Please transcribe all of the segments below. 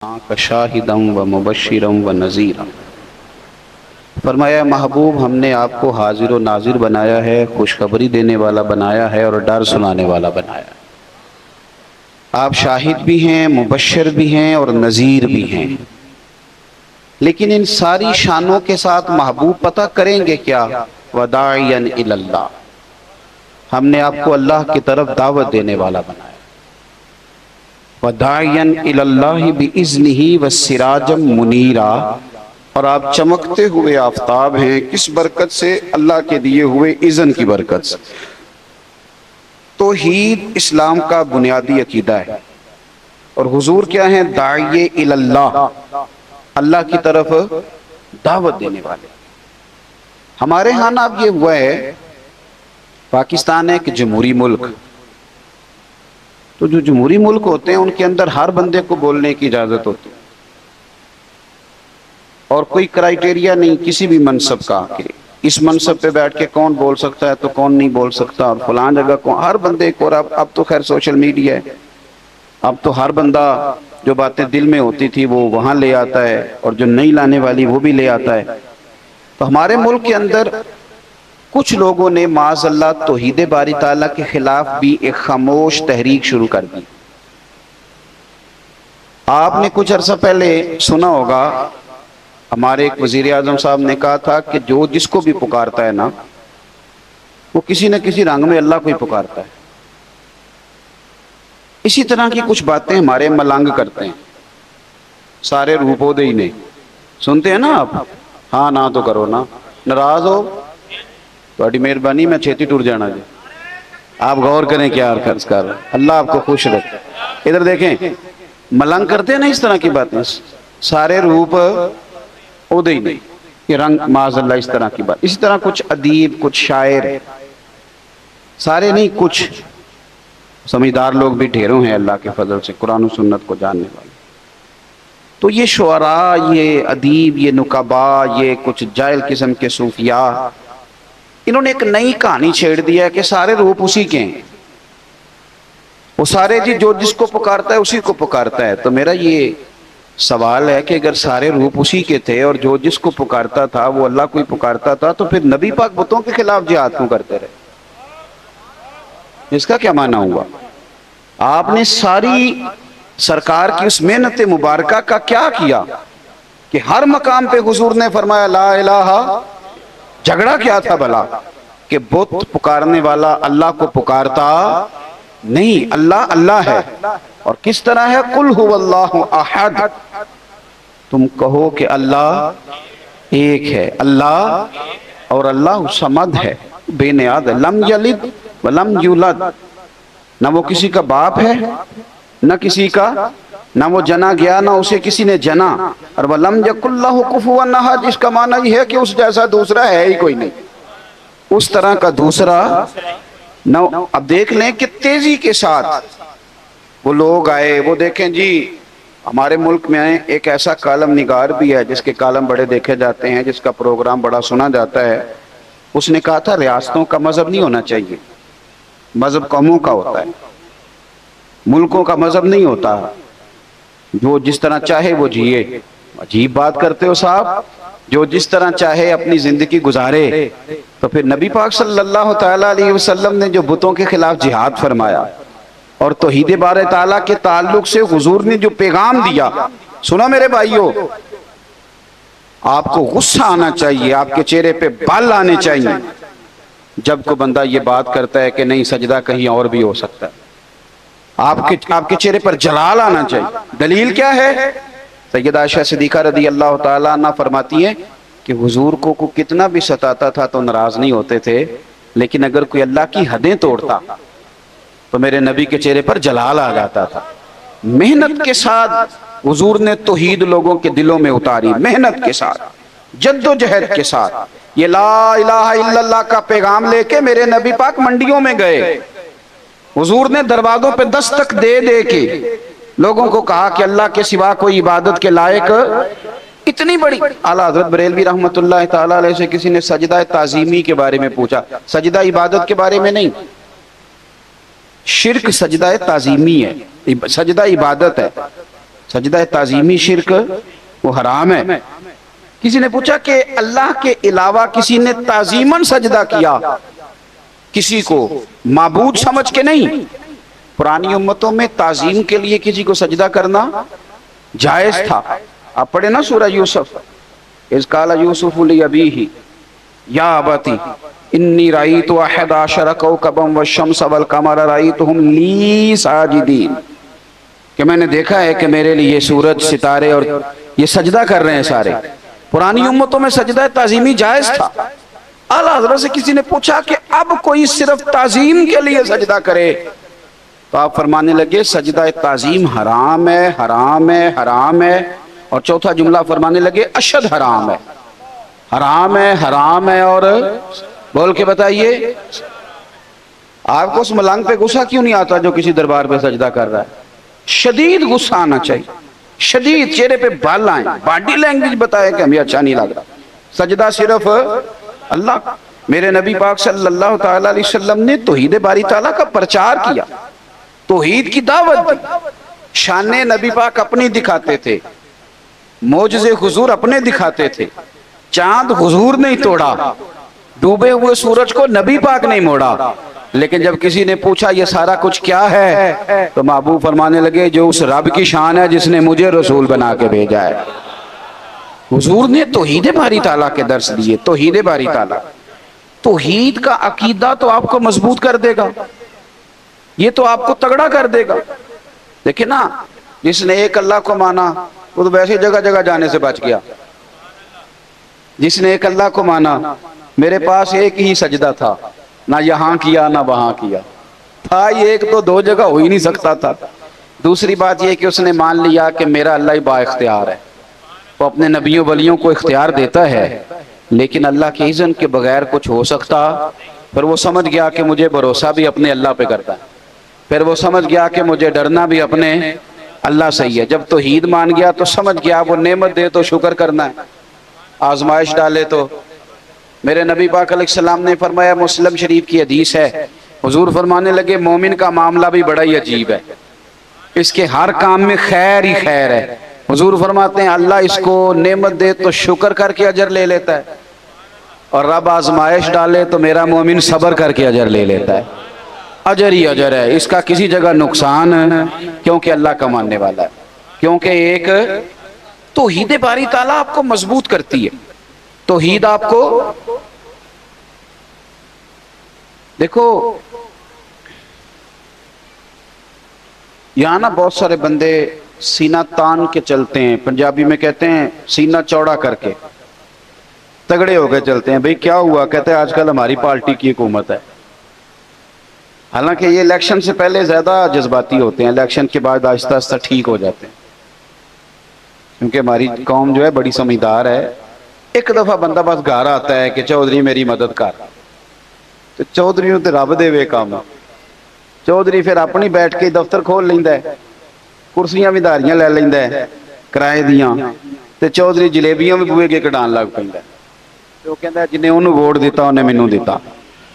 کا شاہدم و مبشرم و نذیرا۔ فرمایا محبوب ہم نے آپ کو حاضر و ناظر بنایا ہے، خوشخبری دینے والا بنایا ہے اور ڈر سنانے والا بنایا ہے۔ آپ شاہد بھی ہیں، مبشر بھی ہیں اور نذیر بھی ہیں، لیکن ان ساری شانوں کے ساتھ محبوب پتہ کریں گے کیا؟ وداعیا الی اللہ، ہم نے آپ کو اللہ کی طرف دعوت دینے والا بنایا۔ وَدَاعِيًا إِلَى اللَّهِ بِإِذْنِهِ وَسِرَاجًا مُنِيرًا، اور آپ چمکتے ہوئے آفتاب ہیں، کس برکت سے؟ اللہ کے دیے ہوئے اذن کی برکت سے۔ توحید اسلام کا بنیادی عقیدہ ہے، اور حضور کیا ہیں؟ داعیے الی اللہ، اللہ کی طرف دعوت دینے والے۔ ہمارے ہاں نا اب یہ ہوا ہے، پاکستان ہے ایک جمہوری ملک، تو جو جمہوری ملک ہوتے ہیں ان کے اندر ہر بندے کو بولنے کی اجازت ہوتی ہے، اور کوئی کرائیٹیریا نہیں کسی بھی منصب کا کہ اس منصب پہ بیٹھ کے کون بول سکتا ہے تو کون نہیں بول سکتا، اور فلان جگہ کون، ہر بندے کو۔ اور اب تو خیر سوشل میڈیا ہے، اب تو ہر بندہ جو باتیں دل میں ہوتی تھی وہ وہاں لے آتا ہے، اور جو نہیں لانے والی وہ بھی لے آتا ہے۔ تو ہمارے ملک کے اندر کچھ لوگوں نے معاذ اللہ توحید باری تعالیٰ کے خلاف بھی ایک خاموش تحریک شروع کر دی۔ آپ نے کچھ عرصہ پہلے سنا ہوگا، ہمارے ایک وزیر اعظم صاحب نے کہا تھا کہ جو جس کو بھی پکارتا ہے نا، وہ کسی نہ کسی رنگ میں اللہ کو ہی پکارتا ہے۔ اسی طرح کی کچھ باتیں ہمارے ملنگ کرتے ہیں، سارے روپو دے ہی نہیں سنتے ہیں نا آپ، ہاں نہ تو کرو نا، ناراض ہو تو مہربانی میں چھیتی ٹور جانا جی، آپ غور کریں کیا عرض کر رہے ہیں، اللہ آپ کو خوش رکھے۔ ادھر دیکھیں، ملنگ کرتے ہیں نا اس طرح کی باتیں، سارے روپ اودے ہی نہیں، یہ رنگ معاذ اللہ اس طرح کی بات۔ اسی طرح کچھ ادیب، کچھ شاعر، سارے نہیں کچھ سمجھدار لوگ بھی ڈھیروں ہیں اللہ کے فضل سے، قرآن و سنت کو جاننے والے۔ تو یہ شعراء، یہ ادیب، یہ نقبا، یہ کچھ جاہل قسم کے صوفیاء، انہوں نے ایک نئی کہانی چھیڑ دیا ہے کہ سارے روپ اسی کے ہیں، وہ سارے جی جو جس کو پکارتا ہے اسی کو پکارتا ہے۔ تو میرا یہ سوال ہے کہ اگر سارے روپ اسی کے تھے اور جو جس کو پکارتا تھا وہ اللہ کو ہی پکارتا تھا، تو پھر نبی پاک بتوں کے خلاف جہاد کیوں کرتے رہے؟ اس کا کیا معنی ہوا؟ آپ نے ساری سرکار کی اس محنت مبارکہ کا کیا کیا کہ ہر مقام پہ حضور نے فرمایا لا الہ، جھگڑا کیا تھا بھلا کہ بت پکارنے والا اللہ کو پکارتا نہیں، اللہ اللہ ہے۔ اور کس طرح ہے؟ قل هو اللہ احد، تم کہو کہ اللہ ایک ہے، اللہ اور اللہ صمد ہے، بے نیاز ہے، لم یلد ولم یولد، نہ وہ کسی کا باپ ہے نہ کسی کا، نہ وہ جنا گیا نہ اسے کسی نے جنا، اور وَلَمْ يَكُنْ لَهُ كُفُوًا أَحَدٌ، جس کا معنی یہ ہے کہ اس جیسا دوسرا ہے ہی کوئی نہیں، اس طرح کا دوسرا نہ۔ اب دیکھ لیں کہ تیزی کے ساتھ وہ لوگ آئے، وہ دیکھیں جی ہمارے ملک میں ایک ایسا کالم نگار بھی ہے جس کے کالم بڑے دیکھے جاتے ہیں، جس کا پروگرام بڑا سنا جاتا ہے، اس نے کہا تھا ریاستوں کا مذہب نہیں ہونا چاہیے، مذہب قوموں کا ہوتا ہے، ملکوں کا مذہب نہیں ہوتا، جو جس طرح چاہے وہ جیے۔ عجیب بات کرتے ہو صاحب، جو جس طرح چاہے اپنی زندگی گزارے، تو پھر نبی پاک صلی اللہ تعالیٰ علیہ وسلم نے جو بتوں کے خلاف جہاد فرمایا اور توحید بارے تعالیٰ کے تعلق سے حضور نے جو پیغام دیا، سنا میرے بھائیوں، آپ کو غصہ آنا چاہیے، آپ کے چہرے پہ بال آنے چاہیے جب کوئی بندہ یہ بات کرتا ہے کہ نہیں سجدہ کہیں اور بھی ہو سکتا ہے، آپ کے چہرے پر جلال آنا چاہیے۔ دلیل کیا ہے؟ سیدہ عائشہ صدیقہ رضی اللہ تعالیٰ عنہ فرماتی ہیں کہ حضور کو کتنا بھی ستاتا تھا تو ناراض نہیں ہوتے تھے، لیکن اگر کوئی اللہ کی حدیں توڑتا تو میرے نبی کے چہرے پر جلال آ جاتا تھا۔ محنت کے ساتھ حضور نے توحید لوگوں کے دلوں میں اتاری، محنت کے ساتھ، جد و جہد کے ساتھ۔ یہ لا الہ الا اللہ کا پیغام لے کے میرے نبی پاک منڈیوں میں گئے، حضور نے دروازوں پہ دستک دے دے کے لوگوں کو کہا کہ اللہ کے سوا کوئی عبادت کے لائق، اتنی بڑی۔ اعلیٰ حضرت بریلوی رحمۃ اللہ تعالیٰ علیہ سے کسی نے سجدہ تعظیمی کے بارے میں پوچھا، سجدہ عبادت کے بارے میں نہیں، شرک سجدہ تعظیمی ہے، سجدہ عبادت ہے۔ سجدہ تعظیمی شرک وہ حرام ہے. کسی نے پوچھا کہ اللہ کے علاوہ کسی نے تعظیماً سجدہ کیا کسی کو معبود سمجھ کے نہیں. پرانی امتوں میں تعظیم کے لیے کسی کو سجدہ کرنا جائز تھا. آپ پڑھے نا سورہ یوسف، اذ قال یوسف لأبیہ یا ابتی انی رأیت احد عشر کوکبا والشمس والقمر رأیتہم لی ساجدین، کہ میں نے دیکھا ہے کہ میرے لیے سورج ستارے اور یہ سجدہ کر رہے ہیں سارے. پرانی امتوں میں سجدہ تعظیمی جائز تھا. اعلیٰ حضرت سے کسی نے پوچھا کہ اب کوئی صرف تعظیم کے لیے سجدہ کرے تو آپ فرمانے لگے سجدہ تعظیم حرام ہے، حرام ہے، حرام ہے. اور چوتھا جملہ فرمانے لگے اشد حرام ہے، حرام ہے، حرام ہے. اور بول کے بتائیے آپ کو اس ملنگ پہ غصہ کیوں نہیں آتا جو کسی دربار پہ سجدہ کر رہا ہے؟ شدید غصہ آنا چاہیے، شدید، چہرے پہ بال آئیں، باڈی لینگویج بتائے کہ ہمیں اچھا نہیں لگ رہا. سجدہ صرف اللہ. میرے نبی پاک صلی اللہ تعالی علیہ وسلم نے توحید باری تعالیٰ کا پرچار کیا، توحید کی دعوت دی. شان نبی پاک اپنی دکھاتے تھے، معجزے حضور اپنے دکھاتے تھے. چاند حضور نہیں توڑا، ڈوبے ہوئے سورج کو نبی پاک نہیں موڑا. لیکن جب کسی نے پوچھا یہ سارا کچھ کیا ہے تو محبوب فرمانے لگے جو اس رب کی شان ہے جس نے مجھے رسول بنا کے بھیجا ہے. حضور نے توحید باری تعالیٰ کے درس دیے. توحید باری تعالیٰ، توحید کا عقیدہ تو آپ کو مضبوط کر دے گا، یہ تو آپ کو تگڑا کر دے گا. دیکھیں نا، جس نے ایک اللہ کو مانا وہ تو ویسے جگہ جگہ جانے سے بچ گیا. جس نے ایک اللہ کو مانا، میرے پاس ایک ہی سجدہ تھا، نہ یہاں کیا نہ وہاں کیا تھا، یہ ایک تو دو جگہ ہو ہی نہیں سکتا تھا. دوسری بات یہ کہ اس نے مان لیا کہ میرا اللہ ہی با اختیار ہے. وہ اپنے نبیوں ولیوں کو اختیار دیتا ہے لیکن اللہ کے اذن کے بغیر کچھ ہو سکتا. پھر وہ سمجھ گیا کہ مجھے بھروسہ بھی اپنے اللہ پہ کرتا ہے. پھر وہ سمجھ گیا کہ مجھے ڈرنا بھی اپنے اللہ سے ہی ہے. جب توحید مان گیا تو سمجھ گیا وہ نعمت دے تو شکر کرنا ہے، آزمائش ڈالے تو. میرے نبی پاک علیہ السلام نے فرمایا، مسلم شریف کی حدیث ہے، حضور فرمانے لگے مومن کا معاملہ بھی بڑا ہی عجیب ہے، اس کے ہر کام میں خیر ہی خیر ہے. حضور فرماتے ہیں اللہ اس کو نعمت دے تو شکر کر کے اجر لے لیتا ہے، اور رب آزمائش ڈالے تو میرا مومن صبر کر کے اجر لے لیتا ہے. اجر ہی اجر ہے، اس کا کسی جگہ نقصان ہے کیونکہ اللہ کا ماننے والا ہے. کیونکہ ایک توحید باری تعالیٰ آپ کو مضبوط کرتی ہے. توحید آپ کو، دیکھو یہاں نا بہت سارے بندے سینہ تان کے چلتے ہیں، پنجابی میں کہتے ہیں سینہ چوڑا کر کے تگڑے ہو کے چلتے ہیں. بھئی کیا ہوا؟ کہتے ہیں آج کل ہماری پارٹی کی حکومت ہے. حالانکہ یہ الیکشن سے پہلے زیادہ جذباتی ہوتے ہیں، الیکشن کے بعد آہستہ آہستہ ٹھیک ہو جاتے ہیں، کیونکہ ہماری قوم جو ہے بڑی سمجھدار ہے. ایک دفعہ بندہ بس گھر آتا ہے کہ چودھری میری مدد کر، تو چودھری تے رب دے وے کام. چودھری پھر اپنی بیٹھ کے دفتر کھول لیندا ہے، کرسیاں بھی داریاں لے لیندا ہے کرائے دیاں، تے چودھری جلیبیاں بھی بوئے کے کڈان لگ پیندا ہے. تو کہندا جن نے انہوں ووٹ دیتا انہیں مینوں دیتا،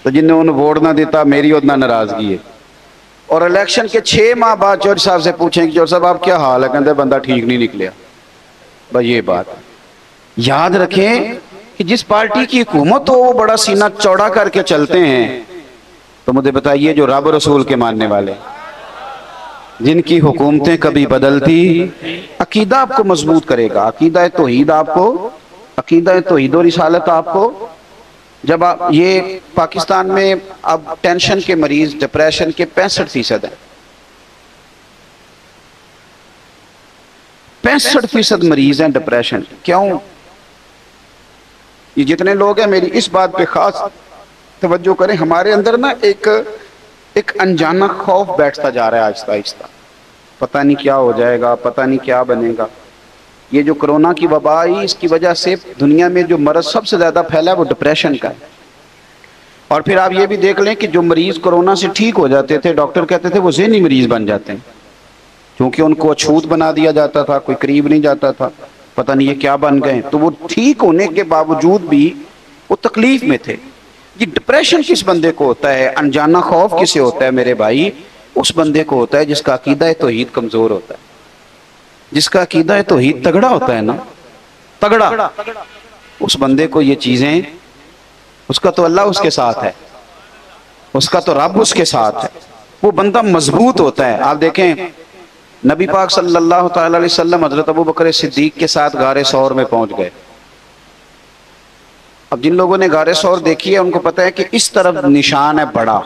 تو جن نے انہوں ووٹ نہ دیتا میری اتنا ناراضگی ہے. اور الیکشن کے 6 ماہ بعد چودھری صاحب سے پوچھیں کہ چودھری صاحب آپ کیا حال ہے؟ کہتے بندہ ٹھیک نہیں نکلیا. بھائی یہ بات یاد رکھیں کہ جس پارٹی کی حکومت ہو وہ بڑا سینہ چوڑا کر کے چلتے ہیں. تو مجھے بتائیے جو رب رسول کے ماننے والے، جن کی حکومتیں کبھی بدلتی، عقیدہ آپ کو مضبوط کرے گا. عقیدہ توحید آپ کو، عقیدہ توحید و رسالت آپ کو. جب آپ یہ پاکستان میں اب ٹینشن کے مریض، ڈپریشن کے 65% ہیں، 65% مریض ہیں ڈپریشن. کیوں؟ یہ جتنے لوگ ہیں میری اس بات پہ خاص توجہ کریں، ہمارے اندر نا ایک انجانا خوف بیٹھتا جا رہا ہے آہستہ آہستہ. پتہ نہیں کیا ہو جائے گا، پتہ نہیں کیا بنے گا. یہ جو کرونا کی وبا آئی، اس کی وجہ سے دنیا میں جو مرض سب سے زیادہ پھیلا ہے وہ ڈپریشن کا ہے. اور پھر آپ یہ بھی دیکھ لیں کہ جو مریض کرونا سے ٹھیک ہو جاتے تھے، ڈاکٹر کہتے تھے وہ ذہنی مریض بن جاتے ہیں، کیونکہ ان کو اچھوت بنا دیا جاتا تھا، کوئی قریب نہیں جاتا تھا، پتہ نہیں یہ کیا بن گئے. تو وہ ٹھیک ہونے کے باوجود بھی وہ تکلیف میں تھے. یہ ڈپریشن کس بندے کو ہوتا ہے، انجانا خوف کسے ہوتا ہے میرے بھائی؟ اس بندے کو ہوتا ہے جس کا عقیدہ توحید کمزور ہوتا ہے، جس کا عقیدہ توحید تگڑا ہوتا ہے نا، تگڑا، اس بندے کو یہ چیزیں، اس کا تو اللہ اس کے ساتھ ہے، اس کا تو رب اس کے ساتھ ہے، وہ بندہ مضبوط ہوتا ہے۔ آپ دیکھیں نبی پاک صلی اللہ تعالی علیہ وسلم حضرت ابو بکر صدیق کے ساتھ غار ثور میں پہنچ گئے۔ اب جن لوگوں نے غار ثور دیکھی ہے ان کو پتہ ہے کہ اس طرف نشان ہے بڑا،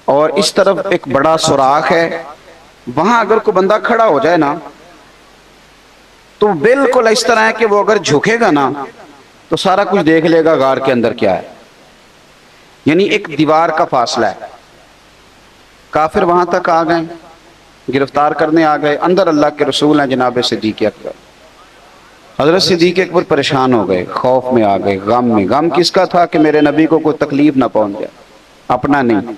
اور اس طرف ایک بڑا سوراخ ہے، وہاں اگر کوئی بندہ کھڑا ہو جائے نا تو بالکل اس طرح ہے کہ وہ اگر جھکے گا نا تو سارا کچھ دیکھ لے گا غار کے اندر کیا ہے، یعنی ایک دیوار کا فاصلہ ہے۔ کافر وہاں تک آ گئے، گرفتار کرنے آ گئے، اندر اللہ کے رسول ہیں جناب صدیق اکبر۔ حضرت صدیق اکبر پریشان ہو گئے، خوف میں آ گئے، غم میں۔ غم کس کا تھا؟ کہ میرے نبی کو کوئی تکلیف نہ پہنچ جائے، اپنا نہیں۔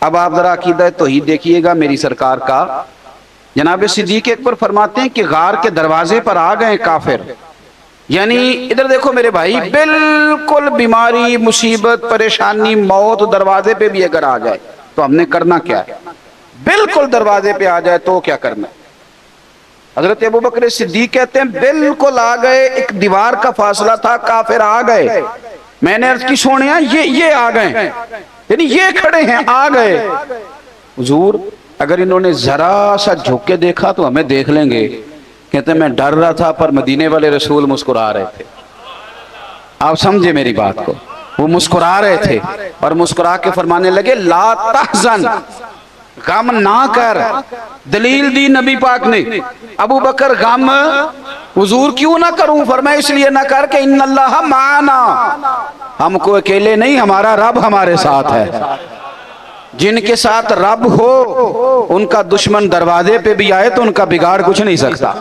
اب آپ ذرا عقیدہ توحید دیکھیے گا میری سرکار کا۔ جناب صدیق اکبر فرماتے ہیں کہ غار کے دروازے پر آ گئے کافر، یعنی ادھر دیکھو میرے بھائی، بالکل بیماری، مصیبت، پریشانی، موت دروازے پہ بھی اگر آ جائے تو ہم نے کرنا کیا ہے؟ بالکل دروازے پہ آ جائے تو کیا کرنا ہے؟ حضرت ابو بکر صدیق کہتے ہیں بالکل آ گئے، ایک دیوار کا فاصلہ تھا، کافر آ گئے۔ میں نے عرض کی سونیا یہ آ گئے، یعنی یہ کھڑے ہیں، آ گئے۔ حضور اگر انہوں نے ذرا سا جھک کے دیکھا تو ہمیں دیکھ لیں گے۔ کہتے ہیں میں ڈر رہا تھا پر مدینے والے رسول مسکرا رہے تھے۔ آپ سمجھے میری بات کو، وہ مسکرا رہے تھے اور مسکرا کے فرمانے لگے لا تحزن، غم نہ کر۔ دلیل دی نبی پاک نے، ابو بکر غم حضور کیوں نہ کروں؟ فرمایا اس لیے نہ کر کہ ان اللہ معنا، ہم کو اکیلے نہیں، ہمارا رب ہمارے ساتھ ہے۔ جن کے ساتھ رب ہو ان کا دشمن دروازے پہ بھی آئے تو ان کا بگاڑ کچھ نہیں سکتا۔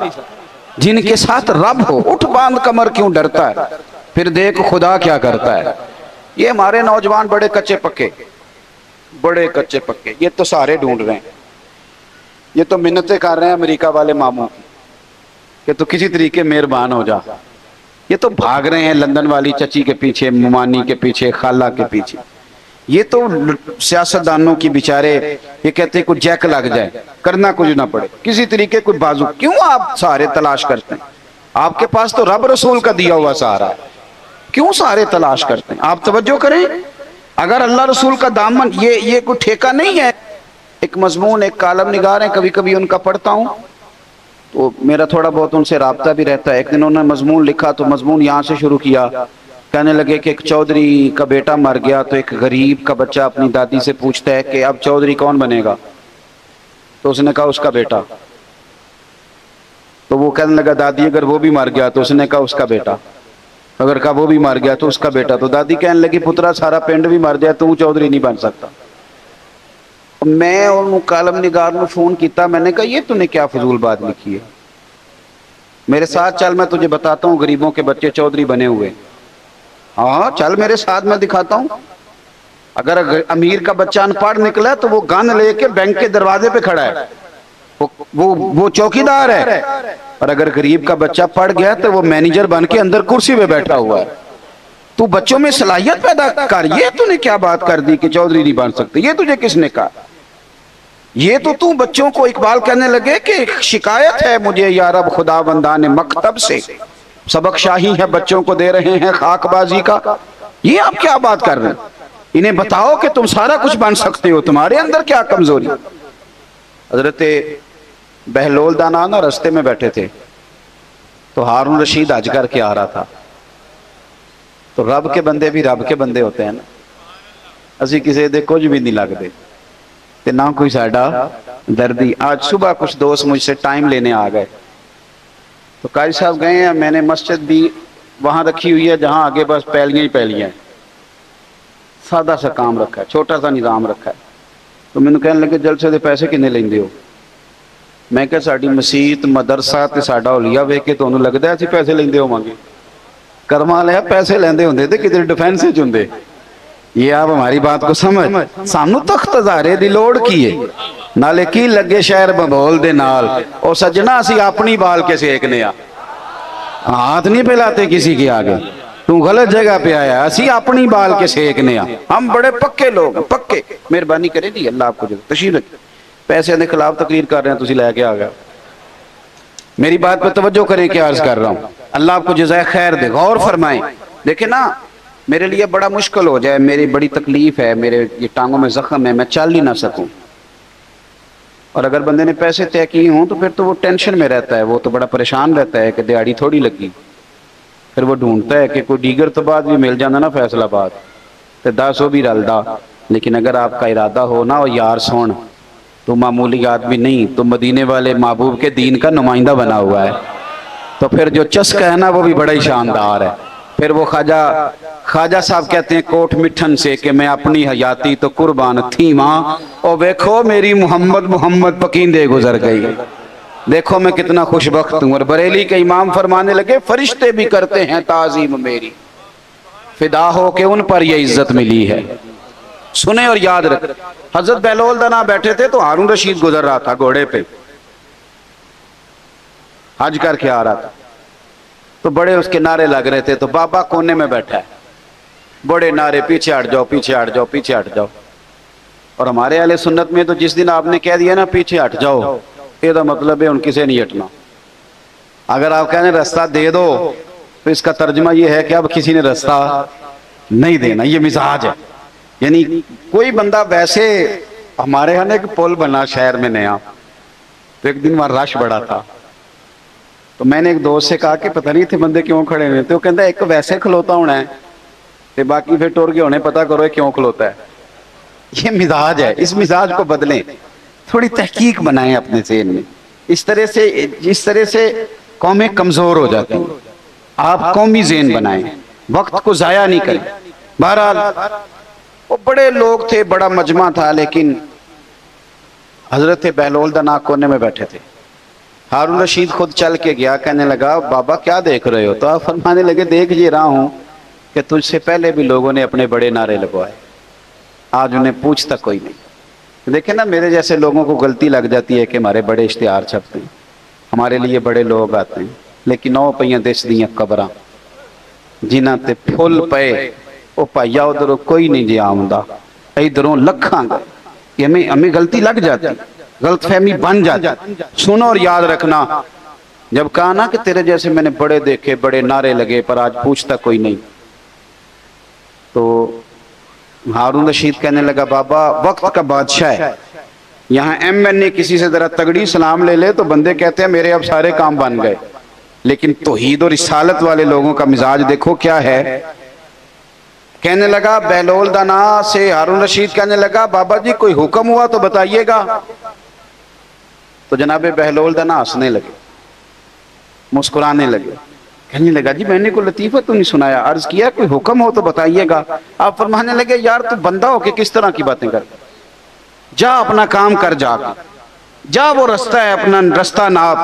جن کے ساتھ رب ہو، اٹھ باندھ کمر کیوں ڈرتا ہے؟ پھر دیکھ خدا کیا کرتا ہے۔ یہ ہمارے نوجوان بڑے کچے پکے، بڑے کچے پکے، یہ تو سارے ڈھونڈ رہے ہیں، یہ تو منتیں کر رہے ہیں امریکہ والے ماموں کی کہ تو کسی طریقے مہربان ہو جا۔ یہ تو بھاگ رہے ہیں لندن والی چچی کے پیچھے، ممانی کے پیچھے، خالہ کے پیچھے۔ یہ تو سیاستدانوں کی بیچارے یہ کہتے ہیں کوئی جیک لگ جائے، کرنا کچھ نہ پڑے، کسی طریقے کوئی بازو۔ کیوں آپ سارے تلاش کرتے ہیں؟ آپ کے پاس تو رب رسول کا دیا ہوا سہارا ہے، کیوں سارے تلاش کرتے ہیں؟ آپ توجہ کریں، اگر اللہ رسول کا دامن، یہ کوئی ٹھیکہ نہیں ہے۔ ایک مضمون، ایک کالم نگار ہیں، کبھی کبھی ان کا پڑھتا ہوں تو میرا تھوڑا بہت ان سے رابطہ بھی رہتا ہے۔ ایک دن انہوں نے مضمون لکھا تو مضمون یہاں سے شروع کیا، کہنے لگے کہ ایک چودھری کا بیٹا مر گیا تو ایک غریب کا بچہ اپنی دادی سے پوچھتا ہے کہ اب چودھری کون بنے گا؟ تو اس نے کہا اس کا بیٹا۔ تو وہ کہنے لگا دادی اگر وہ بھی مر گیا؟ تو اس نے کہا اس کا بیٹا۔ اگر کہا وہ بھی مر گیا تو اس کا بیٹا۔ تو دادی کہنے لگی پترا سارا پنڈ بھی مر جائے تو چودھری نہیں بن سکتا۔ میں اور کالم نگار نے فون کیتا، میں نے کہا یہ تو نے کیا فضول بات لکھی ہے؟ میرے ساتھ چل، میں تجھے بتاتا ہوں غریبوں کے بچے چودھری بنے ہوئے۔ ہاں چل میرے ساتھ، میں دکھاتا ہوں۔ اگر امیر کا بچہ ان پڑھ نکلا تو وہ گن لے کے بینک کے دروازے پہ کھڑا ہے، وہ چوکیدار ہے، اور اگر غریب کا بچہ پڑھ گیا تو وہ مینیجر بن کے اندر کرسی پہ بیٹھا ہوا ہے۔ تو بچوں میں صلاحیت پیدا کر۔ یہ تو نے کیا بات کر دی کہ چودھری نہیں بن سکتے؟ یہ تجھے کس نے کہا؟ یہ تو بچوں کو، اقبال کہنے لگے کہ شکایت ہے مجھے یا رب خدا بندان مکتب سے، سبق شاہی ہے بچوں کو دے رہے ہیں خاک بازی کا۔ یہ آپ کیا بات کر رہے ہیں؟ انہیں بتاؤ کہ تم سارا کچھ بن سکتے ہو، تمہارے اندر کیا کمزوری؟ حضرت بہلول دانا نا رستے میں بیٹھے تھے تو ہارون رشید حج کر کے آ رہا تھا۔ تو رب کے بندے بھی رب کے بندے ہوتے ہیں نا، اسی کسی دے کچھ بھی نہیں لگتے تے نہ کوئی ساڈا دردی۔ آج صبح کچھ دوست مجھ سے ٹائم لینے آ گئے تو قاضی صاحب گئے ہیں، میں نے مسجد بھی وہاں رکھی ہوئی ہے جہاں آگے بس پہلیاں ہی پہلیاں ہیں، سادہ سا کام رکھا ہے، چھوٹا سا نظام رکھا ہے۔ تو میں نے کہنے لگے جلسے دے پیسے کنے لیندے ہو؟ میں کہا ساڈی مسیت مدرسہ تے ساڈا اولیاء ویکھ کے تانوں لگدا ہے اسی پیسے لیندے ہوواਂگے؟ کرما لیا پیسے لیندے ہوندے تے کدھر ڈیفینس وچ ہوندے۔ یہ آپ ہماری بات کو سمجھ، سانو تخت ہزارے دی لوڑ کی ہے، نالے کی لگے شہر ببول دے نال، او سجنا اسی اپنی بال کے سیکنے آ، ہاتھ نہیں پھیلاتے کسی کے آگے۔ تو غلط جگہ پہ آیا، اسی اپنی بال کے سیکنے آ، ہم بڑے پکے لوگ ہیں، پکے۔ مہربانی کرے دی اللہ آپ کو جو تشریف رکھے۔ پیسے دے خلاف تقریر کر رہے ہیں تسی لے کے آ گیا۔ میری بات پہ توجہ کریں کہ عرض کر رہا ہوں، اللہ آپ کو جزائے خیر دے، غور فرمائیں۔ دیکھیں نا، میرے لیے بڑا مشکل ہو جائے، میری بڑی تکلیف ہے، میرے یہ ٹانگوں میں زخم ہے، میں چل ہی نہ سکوں، اور اگر بندے نے پیسے طے کیے ہوں تو پھر تو وہ ٹینشن میں رہتا ہے، وہ تو بڑا پریشان رہتا ہے کہ دیہڑی تھوڑی لگی، پھر وہ ڈھونڈتا ہے کہ کوئی دیگر تو بعد بھی مل جانا نا فیصل آباد تو 10 بھی رلدا۔ لیکن اگر آپ کا ارادہ ہو نا، اور یار سون تو معمولی آدمی نہیں، تو مدینے والے محبوب کے دین کا نمائندہ بنا ہوا ہے، تو پھر جو چسکا ہے نا وہ بھی بڑا ہی شاندار ہے۔ پھر وہ خواجہ صاحب کہتے ہیں کوٹ مٹھن سے کہ میں اپنی حیاتی تو قربان تھی ماں، اور دیکھو میری محمد پکیندے گزر گئی، دیکھو میں کتنا خوش بخت ہوں۔ اور بریلی کے امام فرمانے لگے فرشتے بھی کرتے ہیں تعظیم میری، فدا ہو کہ ان پر یہ عزت ملی ہے۔ سنیں اور یاد رکھ، حضرت بہلول دنا بیٹھے تھے تو ہارون رشید گزر رہا تھا گھوڑے پہ، حج کر کے آ رہا تھا، تو بڑے اس کے نعرے لگ رہے تھے، تو بابا کونے میں بیٹھا ہے، بڑے نعرے پیچھے ہٹ جاؤ پیچھے ہٹ جاؤ پیچھے ہٹ جاؤ۔ اور ہمارے اہل سنت میں تو جس دن آپ نے کہہ دیا نا پیچھے ہٹ جاؤ، یہ تو مطلب ہے ان کسے نہیں ہٹنا۔ اگر آپ کہنے رستہ دے دو تو اس کا ترجمہ یہ ہے کہ اب کسی نے رستہ نہیں دینا، یہ مزاج ہے۔ یعنی کوئی بندہ ویسے، ہمارے ہاں ایک پل بنا شہر میں نیا، تو ایک دن وہاں رش بڑا تھا، تو میں نے ایک دوست سے کہا کہ پتہ نہیں تھے بندے کیوں کھڑے ہوئے، تو وہ کہتا ہے ایک ویسے کھلوتا ہونا ہے کہ باقی پھر ٹور کے ہونے پتہ کرو کیوں کھلوتا ہے۔ یہ مزاج ہے، اس مزاج کو بدلیں، تھوڑی تحقیق بنائیں اپنے ذہن میں۔ اس طرح سے قومیں کمزور ہو جاتی ہیں۔ آپ قومی ذہن بنائیں، وقت کو ضائع نہیں کریں۔ بہرحال وہ بڑے لوگ تھے، بڑا مجمع تھا، لیکن حضرت بہلول دنا کونے میں بیٹھے تھے۔ ہارون رشید خود چل کے گیا، کہنے لگا بابا کیا دیکھ رہے ہو؟ تو آپ فرمانے لگے دیکھ یہ رہا ہوں کہ تجھ سے پہلے بھی لوگوں نے اپنے بڑے نعرے لگوائے، آج انہیں پوچھتا کوئی نہیں۔ دیکھیں نا، میرے جیسے لوگوں کو غلطی لگ جاتی ہے کہ ہمارے بڑے اشتہار چھپتے ہیں، ہمارے لیے بڑے لوگ آتے ہیں، لیکن او پئیاں دس دیاں قبراں جنہ تے پھول پئے، او پائیا ادھروں کوئی نہیں جی آمدہ، ادھروں لکھاں گئے۔ ہمیں غلطی لگ جاتی، غلط فہمی بن جاتی۔ سنو اور یاد رکھنا، جب کہا نا کہ تیرے جیسے میں نے بڑے دیکھے، بڑے نعرے لگے، پر آج پوچھتا کوئی نہیں، تو ہارون رشید کہنے لگا بابا وقت کا بادشاہ ہے، یہاں ایم این اے کسی سے ذرا تگڑی سلام لے لے تو بندے کہتے ہیں میرے اب سارے کام بن گئے، لیکن توحید اور رسالت والے لوگوں کا مزاج دیکھو کیا ہے۔ کہنے لگا بہلول دنا سے ہارون رشید کہنے لگا بابا جی کوئی حکم ہوا تو بتائیے گا۔ تو جناب بہلول دنا ہنسنے لگے، مسکرانے لگے، کہنے لگا جی میں نے کوئی لطیفہ تو نہیں سنایا، عرض کیا کوئی حکم ہو تو بتائیے گا۔ آپ فرمانے لگے یار تو بندہ ہو کے کس طرح کی باتیں کر، جا اپنا کام کر، جا وہ رستہ ہے اپنا رستہ ناپ۔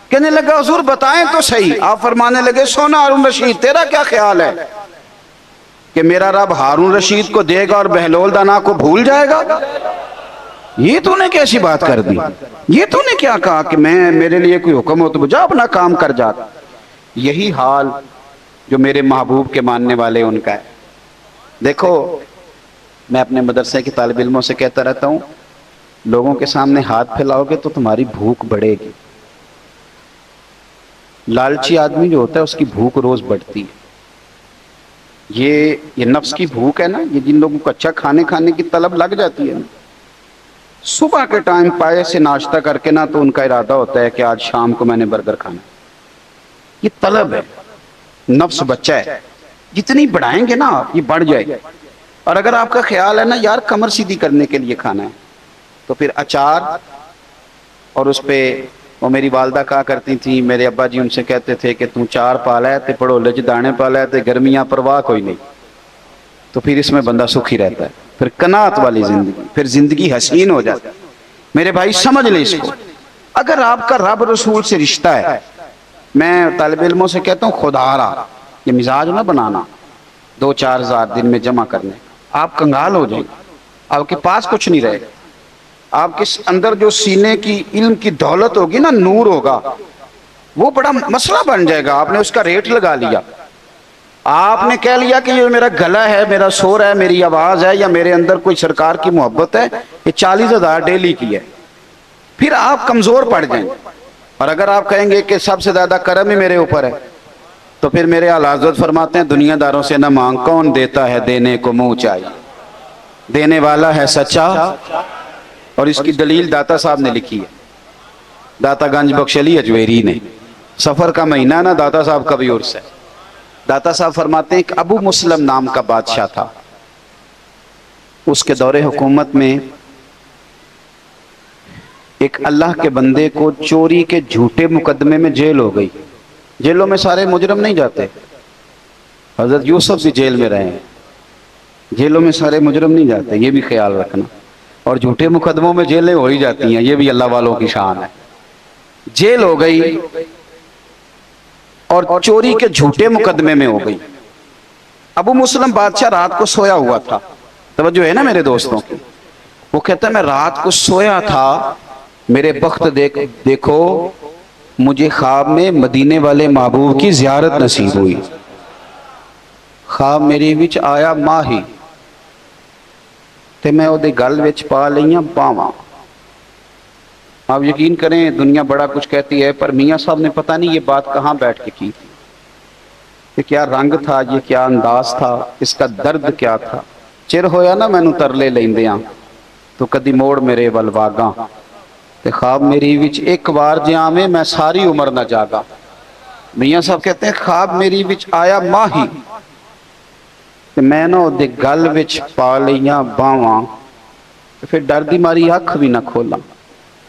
کہنے لگا حضور بتائیں تو صحیح۔ آپ فرمانے لگے سونا ہارون رشید تیرا کیا خیال ہے کہ میرا رب ہارون رشید کو دے گا اور بہلول دنا کو بھول جائے گا؟ یہ تو نے کیسی بات کر دی، یہ تو نے کیا کہا کہ میرے لیے کوئی حکم ہو تو جا اپنا کام کر جا۔ یہی حال جو میرے محبوب کے ماننے والے ان کا ہے۔ دیکھو میں اپنے مدرسے کے طالب علموں سے کہتا رہتا ہوں، لوگوں کے سامنے ہاتھ پھیلاؤ گے تو تمہاری بھوک بڑھے گی۔ لالچی آدمی جو ہوتا ہے اس کی بھوک روز بڑھتی ہے۔ یہ نفس کی بھوک ہے نا، یہ جن لوگوں کو اچھا کھانے کی طلب لگ جاتی ہے نا، صبح کے ٹائم پائے سے ناشتہ کر کے نا تو ان کا ارادہ ہوتا ہے کہ آج شام کو میں نے برگر کھانا۔ یہ طلب ہے، نفس بچہ ہے، جتنی بڑھائیں گے نا آپ یہ بڑھ جائے گا۔ اور اگر آپ کا خیال ہے نا یار کمر سیدھی کرنے کے لیے کھانا ہے تو پھر اچار، اور اس پہ وہ میری والدہ کہا کرتی تھی، میرے ابا جی ان سے کہتے تھے کہ تم چار پالا ہے تے پڑولے چ دانے پالا ہے تے گرمیاں پرواہ کوئی نہیں، تو پھر اس میں بندہ سکھی رہتا ہے، پھر قناعت والی زندگی، پھر زندگی حسین ہو جاتی ہے۔ میرے بھائی سمجھ لیں اس کو، اگر آپ کا رب رسول سے رشتہ ہے، میں طالب علموں سے کہتا ہوں خدا رہا یہ مزاج نہ بنانا 2-4 ہزار دن میں جمع کرنے، آپ کنگال ہو جائیں، آپ کے پاس کچھ نہیں رہے گا۔ آپ کے اندر جو سینے کی علم کی دولت ہوگی نا، نور ہوگا، وہ بڑا مسئلہ بن جائے گا۔ آپ نے اس کا ریٹ لگا لیا، آپ نے کہہ لیا کہ یہ میرا گلا ہے، میرا سور ہے، میری آواز ہے، یا میرے اندر کوئی سرکار کی محبت ہے، یہ 40,000 ڈیلی کی ہے، پھر آپ کمزور پڑ جائیں۔ اور اگر آپ کہیں گے کہ سب سے زیادہ کرم ہی میرے اوپر ہے تو پھر میرے اعلیٰ حضرت فرماتے ہیں دنیا داروں سے نہ مانگ، کون دیتا ہے دینے کو منہ چاہیے، دینے والا ہے سچا۔ اور اس کی دلیل داتا صاحب نے لکھی ہے، داتا گنج بخش علی اجویری نے۔ سفر کا مہینہ نا، داتا صاحب کا بھی عرس ہے۔ داتا صاحب فرماتے ہیں کہ ابو مسلم نام کا بادشاہ تھا، اس کے دور حکومت میں ایک اللہ کے بندے کو چوری کے جھوٹے مقدمے میں جیل ہو گئی۔ جیلوں میں سارے مجرم نہیں جاتے، حضرت یوسف بھی جیل میں رہے ہیں، جیلوں میں سارے مجرم نہیں جاتے، یہ بھی خیال رکھنا۔ اور جھوٹے مقدموں میں جیلیں ہو ہی جاتی ہیں، یہ بھی اللہ والوں کی شان ہے۔ جیل ہو گئی اور چوری کے جھوٹے مقدمے میں ہو گئی۔ ابو مسلم بادشاہ رات کو سویا ہوا تھا، توجہ ہے نا میرے دوستوں کی۔ وہ کہتا ہے میں رات کو سویا تھا، میرے بخت دیکھو مجھے خواب میں مدینے والے محبوب کی زیارت نصیب ہوئی۔ خواب میری وچ آیا ماہی تے میں اودے گل وچ پا لئیاں باواں۔ آپ یقین کریں دنیا بڑا کچھ کہتی ہے، پر میاں صاحب نے پتہ نہیں یہ بات کہاں بیٹھ کے کی تھی، یہ کیا رنگ تھا، یہ کیا انداز تھا، اس کا درد کیا تھا۔ چر ہویا نا مینوں ترلے لیندیاں تو کدی موڑ میرے ول واگاں، تے خواب میری وچ ایک بار جیاں میں ساری عمر نہ جاگا۔ میاں صاحب کہتے ہیں خواب میری وچ آیا ماہی تے میں نہ دے گل وچ پا لیاں باواں، پھر ڈر دی ماری اکھ بھی نہ کھولا،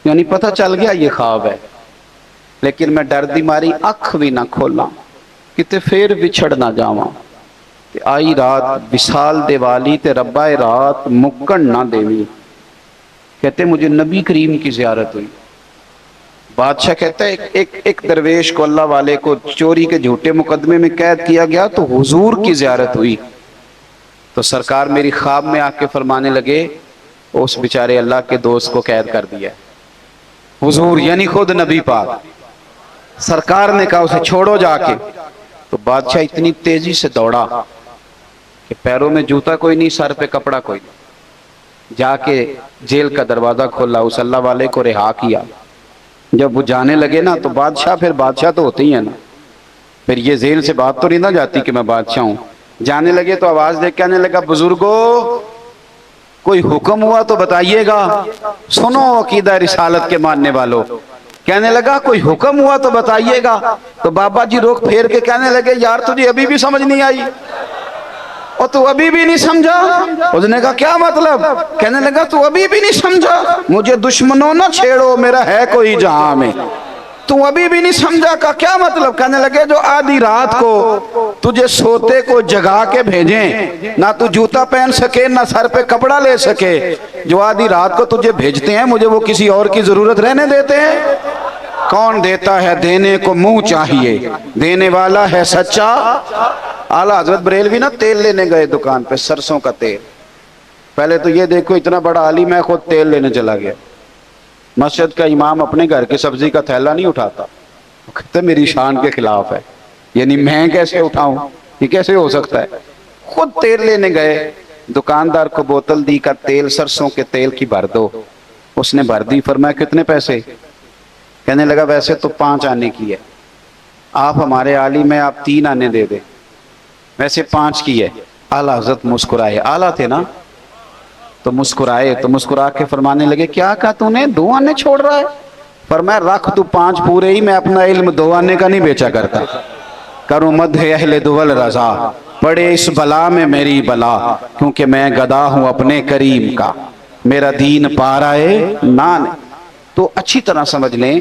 یعنی پتہ چل گیا یہ خواب ہے، لیکن میں ڈر دی ماری اکھ بھی نہ کھولا کتے پھر بچھڑ نہ جاواں۔ تے آئی رات وصال دے والی تے ربا رات مکن نہ دیوی۔ کہتے مجھے نبی کریم کی زیارت ہوئی۔ بادشاہ کہتا ہے ایک درویش کو، اللہ والے کو چوری کے جھوٹے مقدمے میں قید کیا گیا تو حضور کی زیارت ہوئی۔ تو سرکار میری خواب میں آ کے فرمانے لگے اس بیچارے اللہ کے دوست کو قید کر دیا۔ حضور یعنی خود نبی پاک، سرکار نے کہا اسے چھوڑو جا کے۔ تو بادشاہ اتنی تیزی سے دوڑا کہ پیروں میں جوتا کوئی نہیں، سر پہ کپڑا کوئی نہیں، جا کے جیل کا دروازہ کھولا، اس اللہ والے کو رہا کیا۔ جب وہ جانے لگے نا تو بادشاہ پھر بادشاہ تو ہوتے ہی ہیں نا، پھر یہ جیل سے بات تو نہیں نہ جاتی کہ میں بادشاہ ہوں۔ جانے لگے تو آواز دے کے آنے لگا بزرگو کوئی حکم ہوا تو بتائیے گا، سنو عقیدہ رسالت کے ماننے والوں۔ کہنے لگا کوئی حکم ہوا تو بتائیے گا۔ تو بابا جی روک پھیر کے کہنے لگے یار تجھے ابھی بھی سمجھ نہیں آئی، اور تو ابھی بھی نہیں سمجھا؟ اس نے کہا کیا مطلب؟ کہنے لگا تو ابھی بھی نہیں سمجھا؟ مجھے دشمنوں نہ چھیڑو، میرا ہے کوئی جہاں میں، تو ابھی بھی نہیں سمجھا کا کیا مطلب؟ کہنے لگے جو آدھی رات کو تجھے سوتے کو جگا کے بھیجیں، نہ تو جوتا پہن سکے نہ سر پہ کپڑا لے سکے، جو آدھی رات کو تجھے بھیجتے ہیں مجھے وہ کسی اور کی ضرورت رہنے دیتے ہیں؟ کون دیتا ہے دینے کو منہ چاہیے، دینے والا ہے سچا۔ اعلیٰ حضرت بریلوی نا تیل لینے گئے دکان پہ، سرسوں کا تیل۔ پہلے تو یہ دیکھو اتنا بڑا عالم ہے، خود تیل لینے چلا گیا۔ مسجد کا امام اپنے گھر کی سبزی کا تھیلا نہیں اٹھاتا، وہ کہتے میری شان کے خلاف ہے، یعنی میں کیسے اٹھاؤں، یہ کیسے ہو سکتا ہے؟ خود تیل لینے گئے، دکاندار کو بوتل دی کا تیل سرسوں کے تیل کی بھر دو، اس نے بھر دی۔ فرمایا کتنے پیسے؟ کہنے لگا ویسے تو 5 آنے کی ہے، آپ ہمارے عالم ہیں، آپ 3 آنے دے دے، ویسے 5 کی ہے۔ اعلیٰ حضرت مسکرائے، اعلیٰ تھے نا تو مسکرائے، تو مسکرا کے فرمانے لگے کیا کہا تو نے 2 آنے چھوڑ رہا ہے؟ فرمایا رکھ تو 5 پورے ہی، میں اپنا علم 2 آنے کا نہیں بیچا کرتا۔ کروں مدح اہل دول رضا، پڑے اس بلا میں میری بلا، کیونکہ میں گدا ہوں اپنے کریم کا، میرا دین پارائے نان۔ تو اچھی طرح سمجھ لیں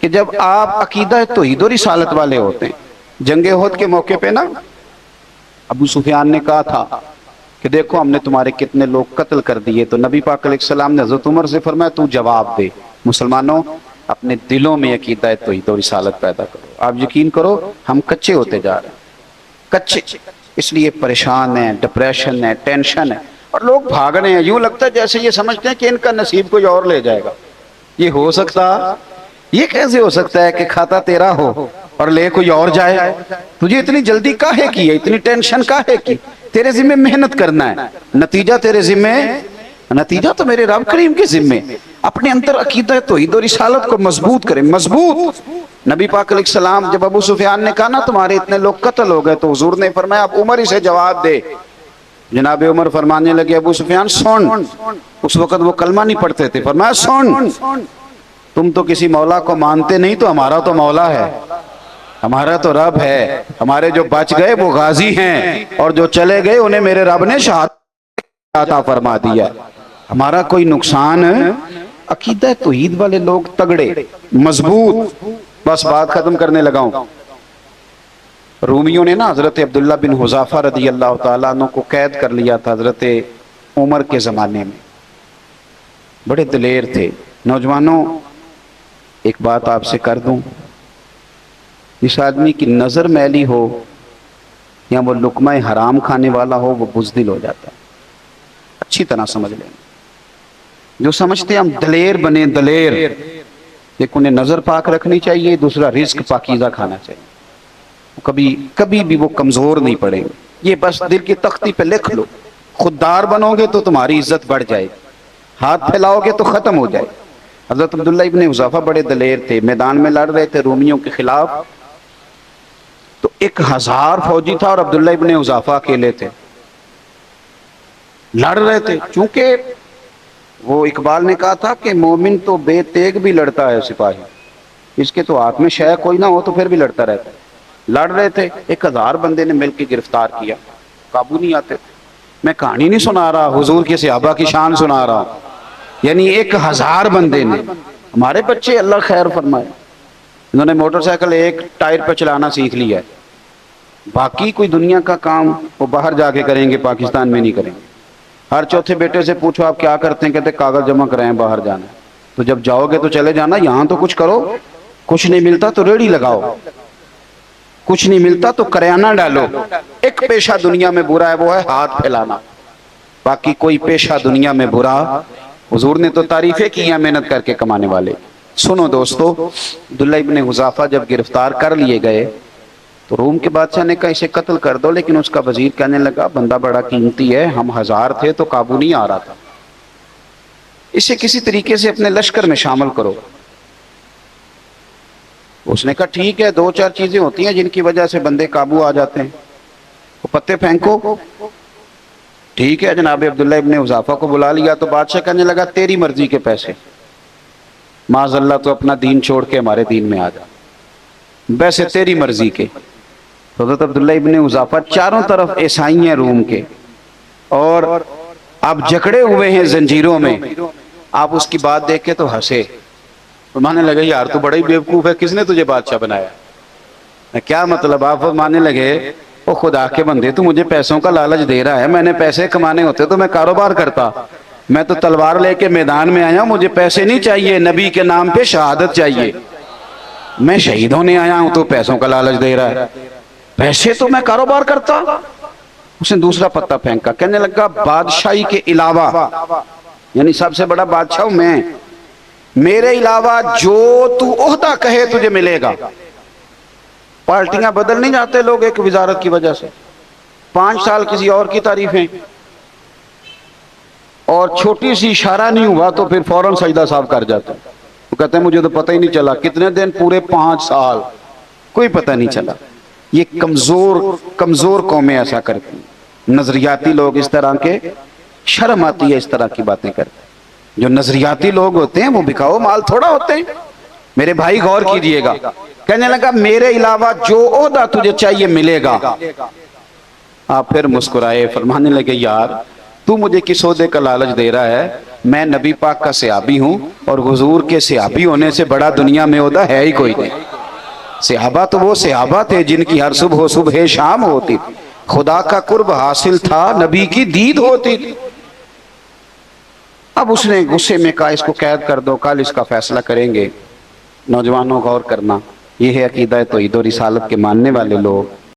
کہ جب آپ عقیدہ توحید و رسالت والے ہوتے ہیں، جنگ احد کے موقع پہ نا ابو سفیان نے کہا تھا کہ دیکھو ہم نے تمہارے کتنے لوگ قتل کر دیے، تو نبی پاک علیہ السلام نے حضرت عمر سے فرمایا تو جواب دے، مسلمانوں اپنے دلوں میں عقیدہ توحید و رسالت پیدا کرو۔ آپ یقین کرو ہم کچے ہوتے جا رہے ہیں، کچے، اس لیے پریشان ہیں، ڈپریشن ہے، ٹینشن ہے، اور لوگ بھاگ رہے ہیں، یوں لگتا ہے جیسے یہ سمجھتے ہیں کہ ان کا نصیب کوئی اور لے جائے گا۔ یہ ہو سکتا، یہ کیسے ہو سکتا ہے کہ کھاتا تیرا ہو اور لے کوئی اور جائے؟ تجھے اتنی جلدی کاہے کی ہے، اتنی ٹینشن کاہے کی؟ تیرے ذمہ محنت کرنا ہے، نتیجہ تیرے ذمہ نتیجہ تو میرے رب کریم کے ذمے. اپنے اندر عقیدہ توحید و رسالت کو مضبوط کریں, مضبوط. نبی پاک علیہ السلام جب ابو سفیان نے کہا نا تمہارے اتنے لوگ قتل ہو گئے, تو حضور نے فرمایا اب عمر ہی سے جواب دے. جناب عمر فرمانے لگے ابو سفیان سن. اس وقت وہ کلمہ نہیں پڑھتے تھے. فرمایا سن, تم تو کسی مولا کو مانتے نہیں, تو ہمارا تو مولا ہے, ہمارا تو رب ہے. ہمارے جو بچ گئے وہ غازی ہیں, اور جو چلے گئے انہیں میرے رب نے شہادت عطا فرما دیا. ہمارا کوئی نقصان. عقیدہ توحید والے لوگ تگڑے, مضبوط. بس بات ختم کرنے لگا ہوں. رومیوں نے نا حضرت عبداللہ بن حذافہ رضی اللہ تعالیٰ عنہ کو قید کر لیا تھا حضرت عمر کے زمانے میں. بڑے دلیر تھے. نوجوانوں ایک بات آپ سے کر دوں, جس آدمی کی نظر میلی ہو یا وہ لقمہ حرام کھانے والا ہو, وہ بزدل ہو جاتا ہے. اچھی طرح سمجھ لیں. جو سمجھتے ہیں ہم دلیر بنے, دلیر. ایک انہیں نظر پاک رکھنی چاہیے, دوسرا رزق پاکیزہ کھانا چاہیے. کبھی بھی وہ کمزور نہیں پڑیں گے. یہ بس دل کی تختی پہ لکھ لو. خوددار بنو گے تو تمہاری عزت بڑھ جائے, ہاتھ پھیلاؤ گے تو ختم ہو جائے. حضرت عبداللہ ابن حذافہ بڑے دلیر تھے, میدان میں لڑ رہے تھے رومیوں کے خلاف. تو 1000 فوجی تھا اور عبداللہ ابن حذافہ اکیلے تھے, لڑ رہے تھے. چونکہ وہ اقبال نے کہا تھا کہ مومن تو بے تیغ بھی لڑتا ہے سپاہی, اس کے تو ہاتھ میں شے کوئی نہ ہو تو پھر بھی لڑتا رہتا ہے. لڑ رہے تھے, 1000 بندے نے مل کے گرفتار کیا, قابو نہیں آتے. میں کہانی نہیں سنا رہا, حضور کے صحابہ کی شان سنا رہا ہوں. یعنی 1000 بندے نے. ہمارے بچے اللہ خیر فرمائے, انہوں نے موٹر سائیکل ایک ٹائر پہ چلانا سیکھ لیا ہے. باقی کوئی دنیا کا کام وہ باہر جا کے کریں گے, پاکستان میں نہیں کریں گے. ہر چوتھے بیٹے سے پوچھو آپ کیا کرتے ہیں, کہتے کاغذ جمع کرائیں باہر جانا. تو جب جاؤ گے تو چلے جانا, یہاں تو کچھ کرو. کچھ نہیں ملتا تو ریڑھی لگاؤ, کچھ نہیں ملتا تو کریانہ ڈالو. ایک پیشہ دنیا میں برا ہے, وہ ہے ہاتھ پھیلانا. باقی کوئی پیشہ دنیا میں برا, حضور نے تو تعریفیں کی ہیں محنت کر کے کمانے والے. سنو دوستو, عبداللہ ابن حذافہ جب گرفتار کر لیے گئے تو روم کے بادشاہ نے کہا اسے قتل کر دو, لیکن اس کا وزیر کہنے لگا بندہ بڑا قیمتی ہے, ہم 1000 تھے تو قابو نہیں آ رہا تھا, اسے کسی طریقے سے اپنے لشکر میں شامل کرو. اس نے کہا ٹھیک ہے, 2-4 چیزیں ہوتی ہیں جن کی وجہ سے بندے قابو آ جاتے ہیں. وہ پتے پھینکو. ٹھیک ہے, جناب عبداللہ ابن حذافہ کو بلا لیا تو بادشاہ کہنے لگا تیری مرضی کے پیسے, معاذ اللہ تو اپنا دین چھوڑ کے ہمارے دین میں آ جا, ویسے تیری مرضی کے. حضرت عبداللہ ابن حذافہ چاروں طرف عیسائی ہیں روم کے, اور آپ جکڑے ہوئے ہیں زنجیروں میں. آپ اس کی بات دیکھ کے تو ہنسے, فرمانے لگے یار تو بڑا ہی بیوقوف ہے, کس نے تجھے بادشاہ بنایا؟ کیا مطلب؟ آپ فرمانے لگے او خدا کے بندے, تو مجھے پیسوں کا لالچ دے رہا ہے, میں نے پیسے کمانے ہوتے تو میں کاروبار کرتا. میں تو تلوار لے کے میدان میں آیا ہوں, مجھے پیسے نہیں چاہیے, نبی کے نام پہ شہادت چاہیے. میں شہید ہونے آیا ہوں تو پیسوں کا لالچ دے رہا ہے, پیسے تو میں کاروبار کرتا. اس نے دوسرا پتہ پھینکا, کہنے لگا بادشاہی کے علاوہ, یعنی سب سے بڑا بادشاہ ہوں میں, میرے علاوہ جو تو عہدہ کہے تجھے ملے گا. پارٹیاں بدل نہیں جاتے لوگ ایک وزارت کی وجہ سے, 5 سال کسی اور کی تعریفیں, اور چھوٹی سی اشارہ نہیں ہوا تو پھر فوراً سجدہ صاحب کر جاتے ہیں. وہ کہتے ہیں مجھے تو پتہ ہی نہیں چلا, کتنے دن پورے 5 سال کوئی پتہ نہیں چلا. یہ کمزور قومیں ایسا کرتی ہیں. نظریاتی لوگ اس طرح کے, شرم آتی ہے اس طرح کی باتیں کرتے. جو نظریاتی لوگ ہوتے ہیں وہ بکاؤ مال تھوڑا ہوتے ہیں. میرے بھائی غور کیجئے گا, کہنے لگا میرے علاوہ جو عہدہ تجھے چاہیے ملے گا. آپ پھر مسکرائے, فرمانے لگے یار تو مجھے کس عہدے کا لالچ دے رہا ہے؟ میں نبی پاک کا صحابی ہوں, اور حضور کے صحابی ہونے سے بڑا دنیا میں عہدہ ہے ہی کوئی نہیں. صحابہ تو وہ صحابہ تھے جن کی ہر صبح شام ہوتی تھی, خدا کا قرب حاصل تھا, نبی کی دید ہوتی تھی. اب اس نے غصے میں کہا اس کو قید کر دو, کل اس کا فیصلہ کریں گے. نوجوانوں غور کرنا, یہ ہے عقیدہ توحید و رسالت کے ماننے والے لوگ.